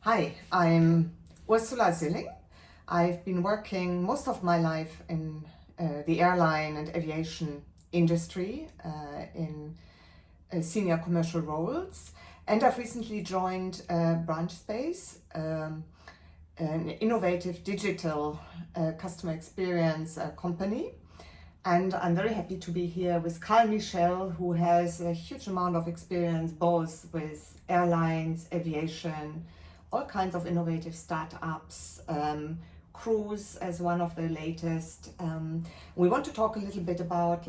Hi, I'm Ursula Silling. I've been working most of my life in the airline and aviation industry in senior commercial roles, and I've recently joined Branchspace, an innovative digital customer experience company. And I'm very happy to be here with Carl Michel, who has a huge amount of experience both with airlines, aviation, all kinds of innovative startups, cruise as one of the latest. We want to talk a little bit about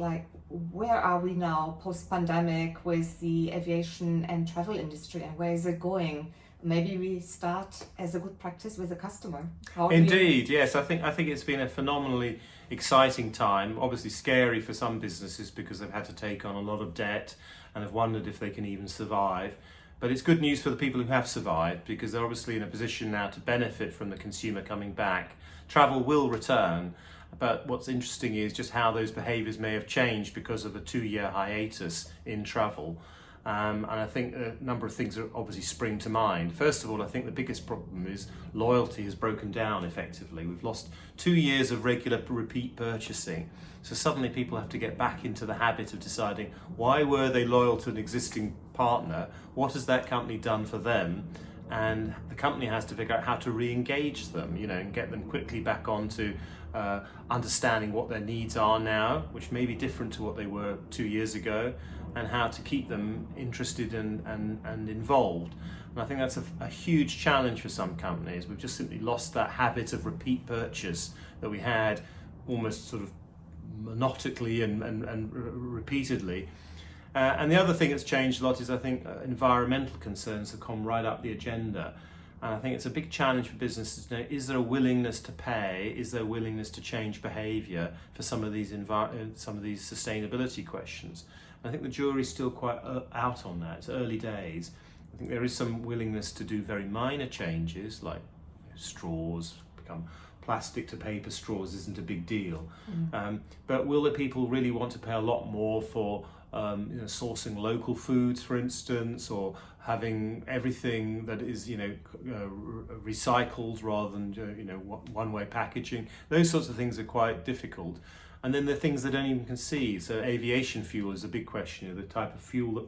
where are we now post-pandemic with the aviation and travel industry, and where is it going? Maybe we start as a good practice with the customer. Indeed, yes. I think it's been a phenomenally exciting time. Obviously scary for some businesses because they've had to take on a lot of debt and have wondered if they can even survive. But it's good news for the people who have survived because they're obviously in a position now to benefit from the consumer coming back. Travel will return, but what's interesting is just how those behaviours may have changed because of a 2-year hiatus in travel. And I think a number of things are obviously spring to mind. First of all, I think the biggest problem is loyalty has broken down effectively. We've lost 2 years of regular repeat purchasing. So suddenly people have to get back into the habit of deciding why were they loyal to an existing partner? What has that company done for them? And the company has to figure out how to re-engage them, and get them quickly back onto understanding what their needs are now, which may be different to what they were 2 years ago, and how to keep them interested and involved. And I think that's a huge challenge for some companies. We've just simply lost that habit of repeat purchase that we had almost sort of monotonically and repeatedly. And the other thing that's changed a lot is I think environmental concerns have come right up the agenda. And I think it's a big challenge for businesses to know, is there a willingness to pay? Is there a willingness to change behaviour for some of these sustainability questions? And I think the jury's still quite out on that. It's early days. I think there is some willingness to do very minor changes, like straws become plastic to paper straws isn't a big deal. But will the people really want to pay a lot more for sourcing local foods, for instance, or having everything that is recycled rather than one-way packaging? Those sorts of things are quite difficult. And then the things they don't even conceive. So aviation fuel is a big question. The type of fuel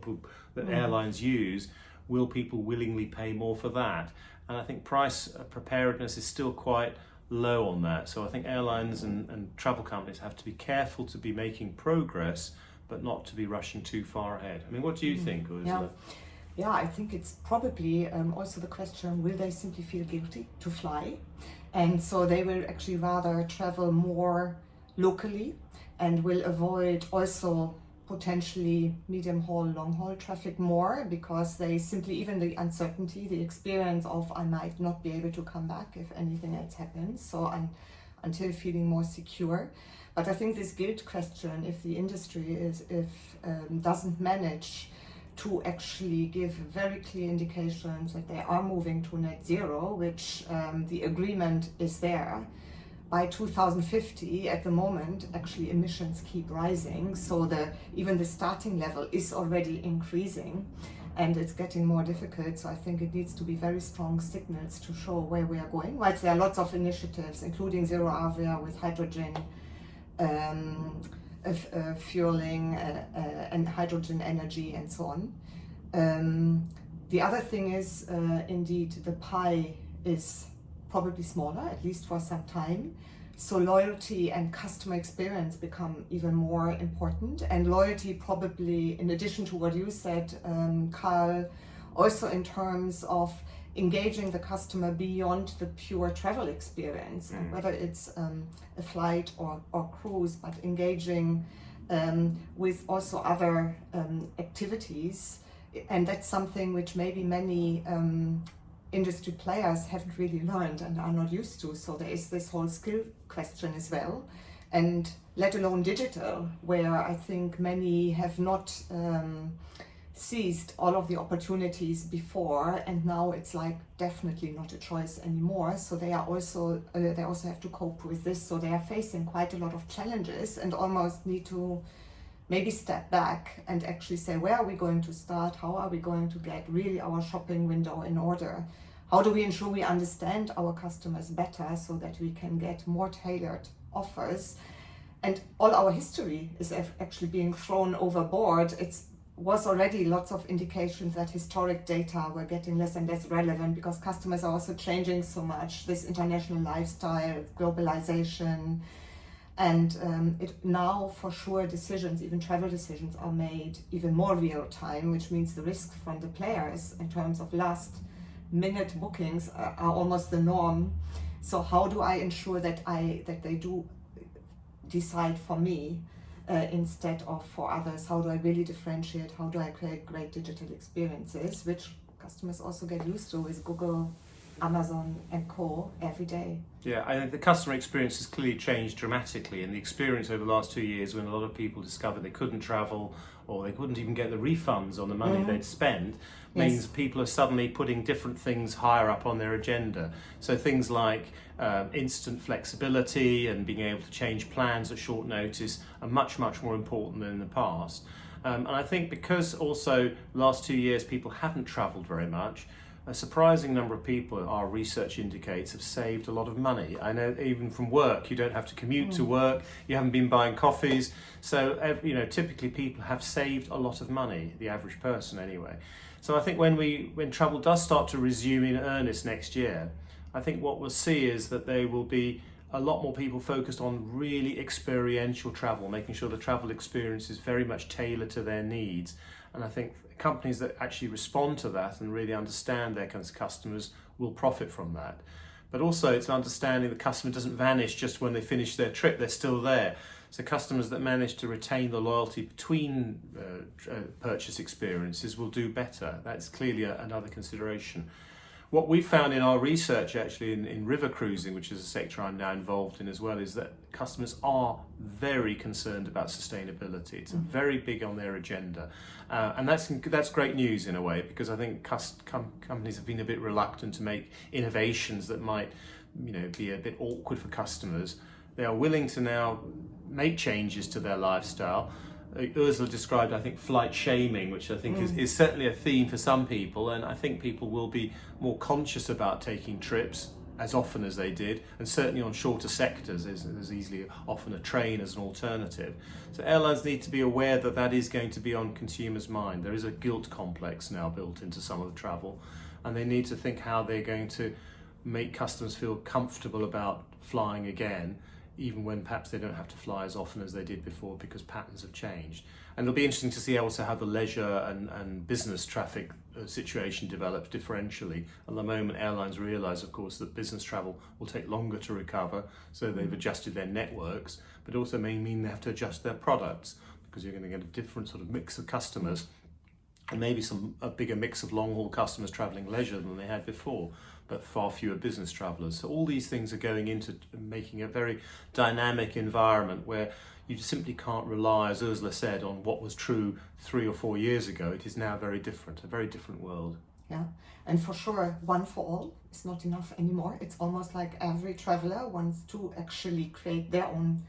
that airlines use, will people willingly pay more for that? And I think price preparedness is still quite low on that. So I think airlines and travel companies have to be careful to be making progress, but not to be rushing too far ahead. I mean, what do you think, Ursula? Yeah, I think it's probably also the question, will they simply feel guilty to fly? And so they will actually rather travel more locally and will avoid also potentially medium haul, long haul traffic more, because they simply, even the uncertainty, the experience of I might not be able to come back if anything else happens. So until feeling more secure. But I think this guilt question, if the industry doesn't manage to actually give very clear indications that they are moving to net zero, which the agreement is there, by 2050, at the moment, actually emissions keep rising. So even the starting level is already increasing, and it's getting more difficult. So I think it needs to be very strong signals to show where we are going. Whilst there are lots of initiatives, including Zero Avia with hydrogen, fueling and hydrogen energy and so on. The other thing is, indeed, the pie is probably smaller, at least for some time. So loyalty and customer experience become even more important. And loyalty probably, in addition to what you said, Carl, also in terms of engaging the customer beyond the pure travel experience, whether it's a flight or cruise, but engaging with also other activities. And that's something which maybe many industry players haven't really learned and are not used to. So there is this whole skill question as well, and let alone digital, where I think many have not seized all of the opportunities before, and now it's definitely not a choice anymore. So they also have to cope with this. So they are facing quite a lot of challenges and almost need to maybe step back and actually say, where are we going to start? How are we going to get really our shopping window in order? how do we ensure we understand our customers better so that we can get more tailored offers? And all our history is actually being thrown overboard. It was already lots of indications that historic data were getting less and less relevant because customers are also changing so much, this international lifestyle, globalization. And it now, for sure, decisions, even travel decisions, are made even more real time, which means the risk from the players in terms of last minute bookings are almost the norm. So how do I ensure that they do decide for me instead of for others? How do I really differentiate? How do I create great digital experiences, which customers also get used to with Google, Amazon and co every day? Yeah, I think the customer experience has clearly changed dramatically, and the experience over the last 2 years when a lot of people discovered they couldn't travel or they couldn't even get the refunds on the money they'd spent means people are suddenly putting different things higher up on their agenda. So things like instant flexibility and being able to change plans at short notice are much, much more important than in the past. And I think because also the last 2 years people haven't travelled very much, a surprising number of people, our research indicates, have saved a lot of money. I know even from work, you don't have to commute to work, you haven't been buying coffees. So, typically people have saved a lot of money, the average person anyway. So I think when travel does start to resume in earnest next year, I think what we'll see is that there will be a lot more people focused on really experiential travel, making sure the travel experience is very much tailored to their needs. And I think companies that actually respond to that and really understand their customers will profit from that. But also it's understanding the customer doesn't vanish just when they finish their trip, they're still there. So customers that manage to retain the loyalty between purchase experiences will do better. That's clearly another consideration. What we found in our research actually in river cruising, which is a sector I'm now involved in as well, is that customers are very concerned about sustainability. It's very big on their agenda. And that's great news in a way, because I think companies have been a bit reluctant to make innovations that might be a bit awkward for customers. They are willing to now make changes to their lifestyle. Ursula described, I think, flight shaming, which I think is certainly a theme for some people, and I think people will be more conscious about taking trips as often as they did, and certainly on shorter sectors there's easily often a train as an alternative. So airlines need to be aware that that is going to be on consumers' mind. There is a guilt complex now built into some of the travel, and they need to think how they're going to make customers feel comfortable about flying again, even when perhaps they don't have to fly as often as they did before because patterns have changed. And it'll be interesting to see also how the leisure and business traffic situation develops differentially. At the moment, airlines realise, of course, that business travel will take longer to recover, so they've adjusted their networks, but also may mean they have to adjust their products, because you're going to get a different sort of mix of customers, and maybe a bigger mix of long-haul customers travelling leisure than they had before, but far fewer business travellers. So all these things are going into making a very dynamic environment where you simply can't rely, as Ursula said, on what was true 3 or 4 years ago. It is now very different, a very different world. Yeah, and for sure, one for all is not enough anymore. It's almost like every traveller wants to actually create their own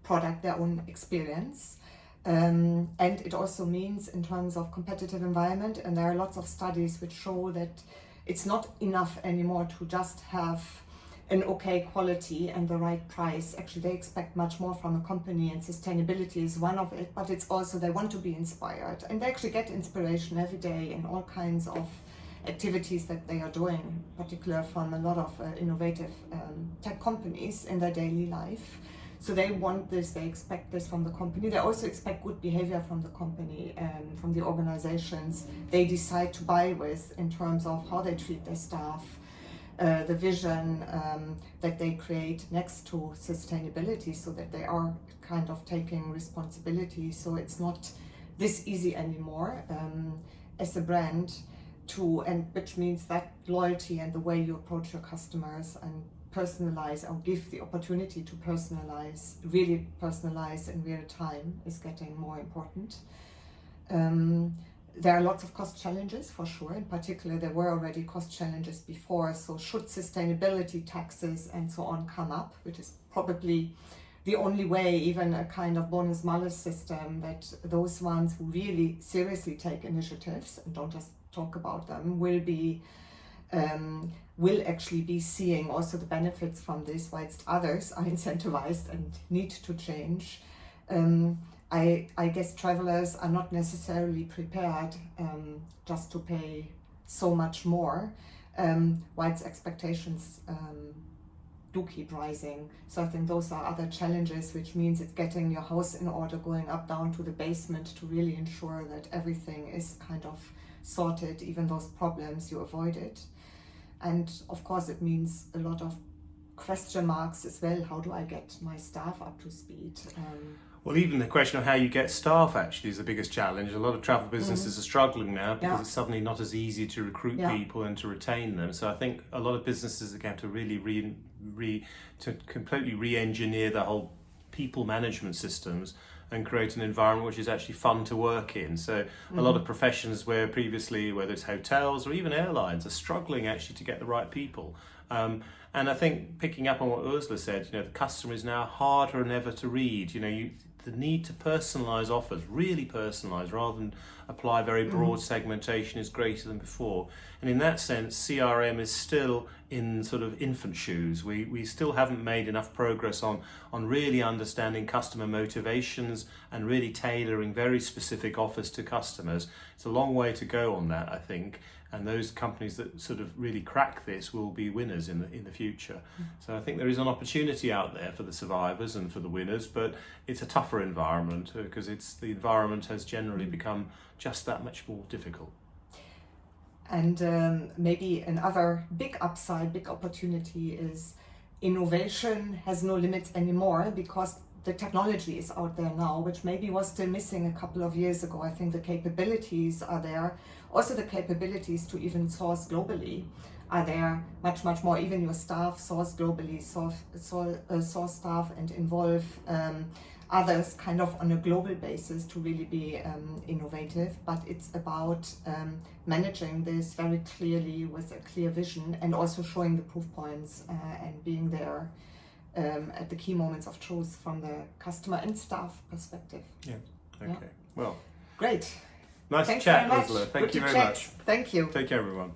product, their own experience. And it also means in terms of competitive environment, and there are lots of studies which show that it's not enough anymore to just have an okay quality and the right price. Actually, they expect much more from a company, and sustainability is one of it, but it's also they want to be inspired, and they actually get inspiration every day in all kinds of activities that they are doing, particularly from a lot of innovative tech companies in their daily life. So they want this, they expect this from the company. They also expect good behavior from the company and from the organizations they decide to buy with, in terms of how they treat their staff, the vision that they create next to sustainability, so that they are kind of taking responsibility. So it's not this easy anymore as a brand and which means that loyalty and the way you approach your customers and personalize, or give the opportunity to personalize, really personalize in real time, is getting more important. There are lots of cost challenges for sure. In particular, there were already cost challenges before. So should sustainability taxes and so on come up, which is probably the only way, even a kind of bonus-malus system, that those ones who really seriously take initiatives and don't just talk about them will be will actually be seeing also the benefits from this, whilst others are incentivized and need to change. I guess travelers are not necessarily prepared just to pay so much more, whilst expectations do keep rising. So I think those are other challenges, which means it's getting your house in order, going up, down to the basement to really ensure that everything is kind of sorted, even those problems you avoided. And of course it means a lot of question marks as well. How do I get my staff up to speed? Well, even the question of how you get staff actually is the biggest challenge. A lot of travel businesses are struggling now because it's suddenly not as easy to recruit people and to retain them. So I think a lot of businesses are going to really completely re-engineer the whole people management systems and create an environment which is actually fun to work in. So a lot of professions where previously, whether it's hotels or even airlines, are struggling actually to get the right people. And I think picking up on what Ursula said, the customer is now harder than ever to read. The need to personalise offers, really personalise, rather than apply very broad segmentation, is greater than before. And in that sense, CRM is still in sort of infant shoes. We still haven't made enough progress on really understanding customer motivations and really tailoring very specific offers to customers. It's a long way to go on that, I think. And those companies that sort of really crack this will be winners in the future. So I think there is an opportunity out there for the survivors and for the winners, but it's a tougher environment because the environment has generally become just that much more difficult. And maybe another big upside, big opportunity is innovation has no limits anymore, because the technology is out there now, which maybe was still missing a couple of years ago. I think the capabilities are there. Also the capabilities to even source globally are there much more. Even your staff source globally, source staff and involve others kind of on a global basis to really be innovative. But it's about managing this very clearly with a clear vision, and also showing the proof points and being there at the key moments of truth from the customer and staff perspective. Yeah, okay. Well, great. Nice to chat, Ursula. Thank you very much. Thank you. Take care, everyone.